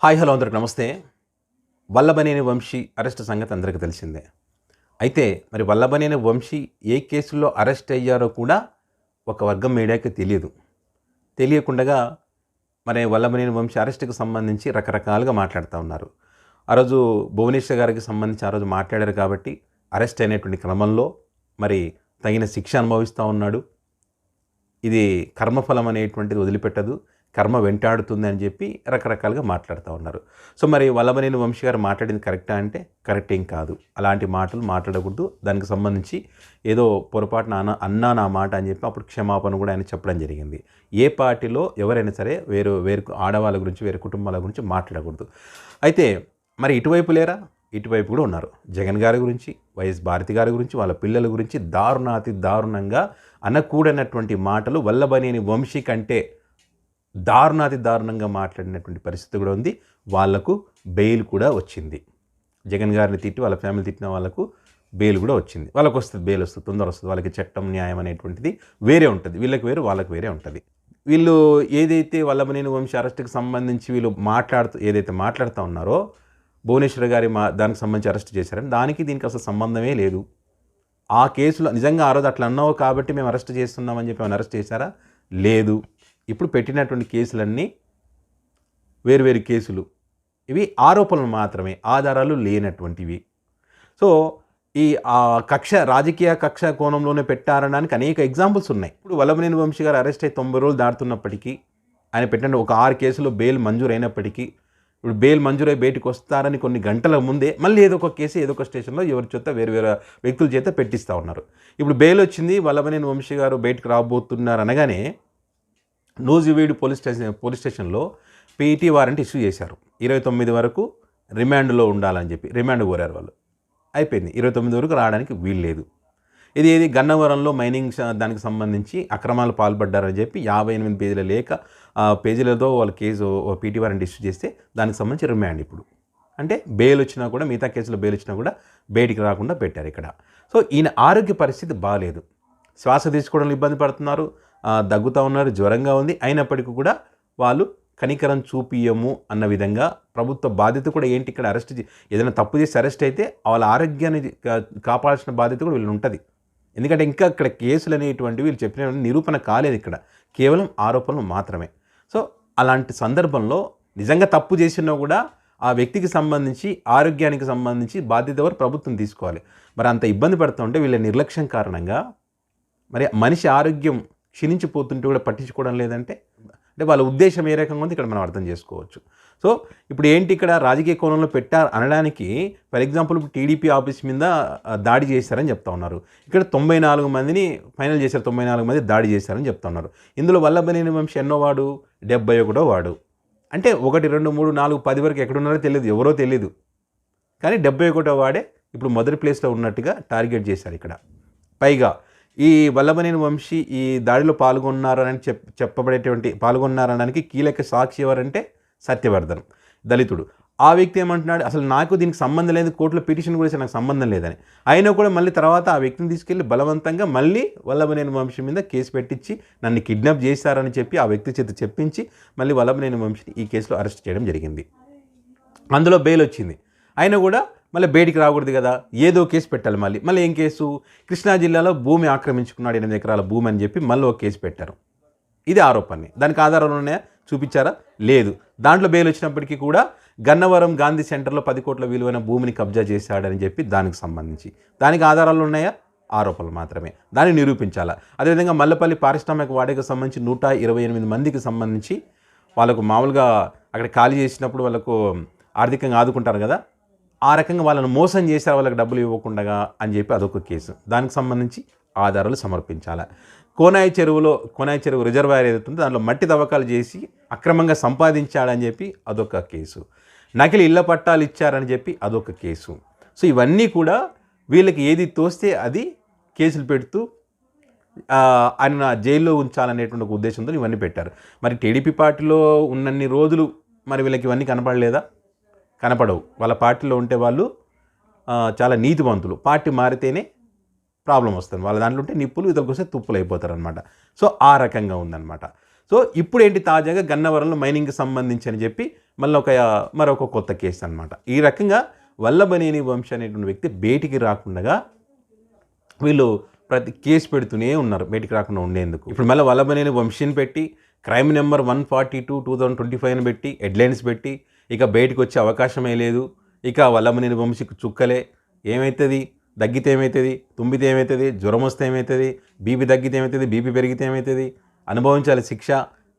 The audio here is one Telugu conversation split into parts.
హాయ్ హలో అందరికి నమస్తే. వల్లభనేని వంశీ అరెస్ట్ సంగతి అందరికీ తెలిసిందే. అయితే మరి వల్లభనేని వంశీ ఏ కేసుల్లో అరెస్ట్ అయ్యారో కూడా ఒక వర్గం మీడియాకి తెలియదు. తెలియకుండగా మరి వల్లభనేని వంశీ అరెస్ట్కి సంబంధించి రకరకాలుగా మాట్లాడుతూ ఉన్నారు. ఆ రోజు భువనేశ్వర్ గారికి సంబంధించి ఆ రోజు మాట్లాడారు కాబట్టి అరెస్ట్ అయినటువంటి క్రమంలో మరి తగిన శిక్ష అనుభవిస్తూ ఉన్నాడు. ఇది కర్మఫలం అనేటువంటిది వదిలిపెట్టదు, కర్మ వెంటాడుతుంది అని చెప్పి రకరకాలుగా మాట్లాడుతూ ఉన్నారు. సో మరి వల్లభనేని వంశీ గారు మాట్లాడింది కరెక్టా అంటే కరెక్ట్ ఏం కాదు. అలాంటి మాటలు మాట్లాడకూడదు. దానికి సంబంధించి ఏదో పొరపాటున అన్నా నా మాట అని చెప్పి అప్పుడు క్షమాపణ కూడా ఆయన చెప్పడం జరిగింది. ఏ పార్టీలో ఎవరైనా సరే వేరు ఆడవాళ్ళ గురించి వేరే కుటుంబాల గురించి మాట్లాడకూడదు. అయితే మరి ఇటువైపు లేరా? ఇటువైపు కూడా ఉన్నారు. జగన్ గారి గురించి, వైఎస్ భారతి గారి గురించి, వాళ్ళ పిల్లల గురించి దారుణాతి దారుణంగా అనకూడనటువంటి మాటలు వల్లభనేని వంశీ కంటే దారుణాతి దారుణంగా మాట్లాడినటువంటి పరిస్థితి కూడా ఉంది. వాళ్లకు బెయిల్ కూడా వచ్చింది. జగన్ గారిని తిట్టి వాళ్ళ ఫ్యామిలీ తిట్టిన వాళ్ళకు బెయిల్ కూడా వచ్చింది. వాళ్ళకు వస్తుంది, బెయిల్ వస్తుంది, తొందర వస్తుంది. వాళ్ళకి చట్టం న్యాయం అనేటువంటిది వేరే ఉంటుంది. వీళ్ళకి వేరు, వాళ్ళకి వేరే ఉంటుంది. వీళ్ళు ఏదైతే వల్లభనేని వంశీ అరెస్ట్కి సంబంధించి వీళ్ళు ఏదైతే మాట్లాడుతూ ఉన్నారో భువనేశ్వర్ గారి దానికి సంబంధించి అరెస్ట్ చేశారని, దానికి దీనికి అసలు సంబంధమే లేదు. ఆ కేసులో నిజంగా ఆ రోజు అట్లా అన్నావు కాబట్టి మేము అరెస్ట్ చేస్తున్నామని చెప్పి ఆయన అరెస్ట్ చేశారా? లేదు. ఇప్పుడు పెట్టినటువంటి కేసులన్నీ వేరువేరు కేసులు. ఇవి ఆరోపణలు మాత్రమే, ఆధారాలు లేనటువంటివి. సో ఈ రాజకీయ కక్ష కోణంలోనే పెట్టారనడానికి అనేక ఎగ్జాంపుల్స్ ఉన్నాయి. ఇప్పుడు వల్లభనేని వంశీ గారు అరెస్ట్ అయ్యి 90 రోజులు దాటుతున్నప్పటికీ, ఆయన పెట్టిన ఒక 6 కేసులో బెయిల్ మంజూరు అయినప్పటికీ, ఇప్పుడు బెయిల్ మంజూరై బయటకు వస్తారని కొన్ని గంటల ముందే మళ్ళీ ఏదో ఒక కేసు ఏదో ఒక స్టేషన్లో ఎవరి చేత వేరు వ్యక్తుల చేత పెట్టిస్తూ ఉన్నారు. ఇప్పుడు బెయిల్ వచ్చింది, వల్లభనేని వంశీ గారు బయటకు రాబోతున్నారు అనగానే నూజివీడు పోలీస్ స్టేషన్లో పీఈటీ వారెంట్ ఇష్యూ చేశారు. 29 వరకు రిమాండ్లో ఉండాలని చెప్పి రిమాండ్ కోరారు వాళ్ళు. అయిపోయింది, 29 వరకు రావడానికి వీలు లేదు. ఇది గన్నవరంలో మైనింగ్ దానికి సంబంధించి అక్రమాలు పాల్పడ్డారని చెప్పి 58 పేజీల లేఖ పేజీలతో వాళ్ళ కేసు పీటీ వారెంట్ ఇష్యూ చేస్తే దానికి సంబంధించి రిమాండ్. ఇప్పుడు అంటే బెయిల్ వచ్చినా కూడా, మిగతా కేసులో బెయిల్ వచ్చినా కూడా బయటికి రాకుండా పెట్టారు ఇక్కడ. సో ఈయన ఆరోగ్య పరిస్థితి బాగాలేదు, శ్వాస తీసుకోవడంలో ఇబ్బంది పడుతున్నారు, దగ్గుతూ ఉన్నారు, జ్వరంగా ఉంది. అయినప్పటికీ కూడా వాళ్ళు కనికరం చూపియము అన్న విధంగా ప్రభుత్వ బాధ్యత కూడా ఏంటి, ఇక్కడ అరెస్ట్ ఏదైనా తప్పు చేసి అరెస్ట్ అయితే వాళ్ళ ఆరోగ్యాన్ని కాపాడాల్సిన బాధ్యత కూడా వీళ్ళు ఉంటుంది. ఎందుకంటే ఇంకా ఇక్కడ కేసులు అనేటువంటివి వీళ్ళు చెప్పిన నిరూపణ కాలేదు, ఇక్కడ కేవలం ఆరోపణలు మాత్రమే. సో అలాంటి సందర్భంలో నిజంగా తప్పు చేసినా కూడా ఆ వ్యక్తికి సంబంధించి ఆరోగ్యానికి సంబంధించి బాధ్యత ఎవరు? ప్రభుత్వం తీసుకోవాలి. మరి అంత ఇబ్బంది పడుతూ ఉంటే వీళ్ళ నిర్లక్ష్యం కారణంగా మరి మనిషి ఆరోగ్యం క్షీణించిపోతుంటే కూడా పట్టించుకోవడం లేదంటే వాళ్ళ ఉద్దేశం ఏ రకంగా ఉంది ఇక్కడ మనం అర్థం చేసుకోవచ్చు. సో ఇప్పుడు ఏంటి, ఇక్కడ రాజకీయ కోణంలో పెట్టారు అనడానికి ఫర్ ఎగ్జాంపుల్ ఇప్పుడు టీడీపీ ఆఫీస్ మీద దాడి చేశారని చెప్తా ఉన్నారు. ఇక్కడ 94 మందిని ఫైనల్ చేశారు, 94 మంది దాడి చేశారని చెప్తా ఉన్నారు. ఇందులో వల్లభనేని వంశీ ఎన్నో వాడు? 71వ వాడు. అంటే 1, 2, 3, 4, 10 వరకు ఎక్కడున్నారో తెలియదు, ఎవరో తెలియదు. కానీ 71వ వాడే ఇప్పుడు మొదటి ప్లేస్లో ఉన్నట్టుగా టార్గెట్ చేశారు ఇక్కడ. పైగా ఈ వల్లభనేని వంశీ ఈ దాడిలో పాల్గొన్నారని పాల్గొన్నారనడానికి కీలక సాక్షి ఎవరంటే సత్యవర్ధన్, దళితుడు. ఆ వ్యక్తి ఏమంటున్నాడు, అసలు నాకు దీనికి సంబంధం లేదు, కోర్టులో పిటిషన్ కూడా నాకు సంబంధం లేదని. అయినా కూడా మళ్ళీ తర్వాత ఆ వ్యక్తిని తీసుకెళ్ళి బలవంతంగా మళ్ళీ వల్లభనేని వంశీ మీద కేసు పెట్టించి నన్ను కిడ్నాప్ చేశారని చెప్పి ఆ వ్యక్తి చేత చెప్పించి మళ్ళీ వల్లభనేని వంశీని ఈ కేసులో అరెస్ట్ చేయడం జరిగింది. అందులో బెయిల్ వచ్చింది. అయినా కూడా మళ్ళీ బయటికి రాకూడదు కదా, ఏదో కేసు పెట్టాలి. మళ్ళీ ఏం కేసు? కృష్ణా జిల్లాలో భూమి ఆక్రమించుకున్నాడు, 8 ఎకరాల భూమి అని చెప్పి మళ్ళీ ఒక కేసు పెట్టారు. ఇది ఆరోపణ. దానికి ఆధారాలు ఉన్నాయా? చూపించారా? లేదు. దాంట్లో బెయిల్ వచ్చినప్పటికీ కూడా గన్నవరం గాంధీ సెంటర్లో 10 కోట్ల విలువైన భూమిని కబ్జా చేశాడని చెప్పి దానికి ఆధారాలు ఉన్నాయా? ఆరోపణలు మాత్రమే. దాన్ని నిరూపించాలా. అదేవిధంగా మల్లపల్లి పారిశ్రామిక వాడకకు సంబంధించి 128 మందికి సంబంధించి వాళ్ళకు మామూలుగా అక్కడ ఖాళీ చేసినప్పుడు వాళ్ళకు ఆర్థికంగా ఆదుకుంటారు కదా, ఆ రకంగా వాళ్ళని మోసం చేశారు, వాళ్ళకి డబ్బులు ఇవ్వకుండా అని చెప్పి అదొక కేసు. దానికి సంబంధించి ఆధారాలు సమర్పించాలి. కోనాయి చెరువు రిజర్వాయర్ ఏదైతుందో దాంట్లో మట్టి తవ్వకాలు చేసి అక్రమంగా సంపాదించాడని చెప్పి అదొక కేసు. నకిలీ ఇళ్ల పట్టాలు ఇచ్చారని చెప్పి అదొక కేసు. సో ఇవన్నీ కూడా వీళ్ళకి ఏది తోస్తే అది కేసులు పెడుతూ ఆయన జైల్లో ఉంచాలనేటువంటి ఒక ఉద్దేశంతో ఇవన్నీ పెట్టారు. మరి టీడీపీ పార్టీలో ఉన్నన్ని రోజులు మరి వీళ్ళకి ఇవన్నీ కనపడలేదా? కనపడవు. వాళ్ళ పార్టీలో ఉంటే వాళ్ళు చాలా నీతివంతులు. పార్టీ మారితేనే ప్రాబ్లం వస్తుంది. వాళ్ళ దాంట్లో ఉంటే నిప్పులు, ఇతరులకు వస్తే తుప్పులు అయిపోతారు అనమాట. సో ఆ రకంగా ఉందన్నమాట. సో ఇప్పుడు ఏంటి, తాజాగా గన్నవరంలో మైనింగ్కి సంబంధించి అని చెప్పి మళ్ళీ మరొక కొత్త కేసు అనమాట. ఈ రకంగా వల్లభనేని వంశీ అనేటువంటి వ్యక్తి బయటికి రాకుండా వీళ్ళు ప్రతి కేసు పెడుతూనే ఉన్నారు బయటికి రాకుండా ఉండేందుకు. ఇప్పుడు మళ్ళీ వల్లభనేని వంశీని పెట్టి క్రైమ్ నెంబర్ 142/2025 పెట్టి హెడ్లైన్స్ పెట్టి ఇక బయటకు వచ్చే అవకాశమే లేదు, ఇక వల్లభనేని వంశీకి చుక్కలే, ఏమవుతుంది, దగ్గితే ఏమవుతుంది, తుమ్మితే ఏమవుతుంది, జ్వరం వస్తే ఏమవుతుంది, బీపీ తగ్గితే ఏమవుతుంది, బీపీ పెరిగితే ఏమవుతుంది, అనుభవించాలి శిక్ష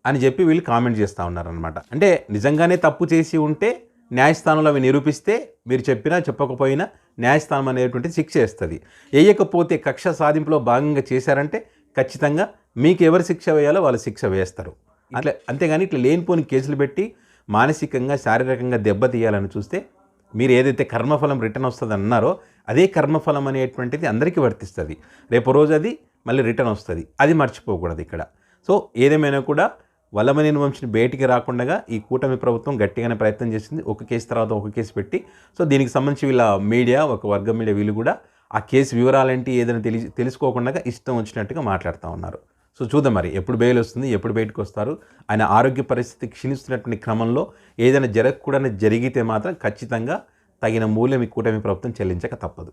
అని చెప్పి వీళ్ళు కామెంట్ చేస్తూ ఉన్నారనమాట. అంటే నిజంగానే తప్పు చేసి ఉంటే న్యాయస్థానంలో అవి నిరూపిస్తే మీరు చెప్పినా చెప్పకపోయినా న్యాయస్థానం అనేటువంటిది శిక్ష వేస్తుంది. వేయకపోతే కక్ష సాధింపులో భాగంగా చేశారంటే ఖచ్చితంగా మీకు ఎవరు శిక్ష వేయాలో వాళ్ళు శిక్ష వేస్తారు. అట్లా అంతేగాని ఇట్లా లేనిపోని కేసులు పెట్టి మానసికంగా శారీరకంగా దెబ్బతీయాలని చూస్తే మీరు ఏదైతే కర్మఫలం రిటర్న్ వస్తుంది అన్నారో అదే కర్మఫలం అనేటువంటిది అందరికీ వర్తిస్తుంది. రేపు రోజు అది మళ్ళీ రిటర్న్ వస్తుంది, అది మర్చిపోకూడదు ఇక్కడ. సో ఏదేమైనా కూడా వల్లభనేని వంశీని బయటికి రాకుండా ఈ కూటమి ప్రభుత్వం గట్టిగానే ప్రయత్నం చేసింది, ఒక కేసు తర్వాత ఒక కేసు పెట్టి. సో దీనికి సంబంధించి వీళ్ళ మీడియా, ఒక వర్గం మీడియా వీళ్ళు కూడా ఆ కేసు వివరాలేంటి ఏదైనా తెలుసుకోకుండా ఇష్టం వచ్చినట్టుగా మాట్లాడుతూ ఉన్నారు. సో చూద్దాం మరి ఎప్పుడు బెయిల్ వస్తుంది, ఎప్పుడు బయటకు వస్తారు. ఆయన ఆరోగ్య పరిస్థితి క్షీణిస్తున్నటువంటి క్రమంలో ఏదైనా జరగకూడని జరిగితే మాత్రం ఖచ్చితంగా తగిన మూల్యం ఈ కూటమి ప్రభుత్వం చెల్లించక తప్పదు.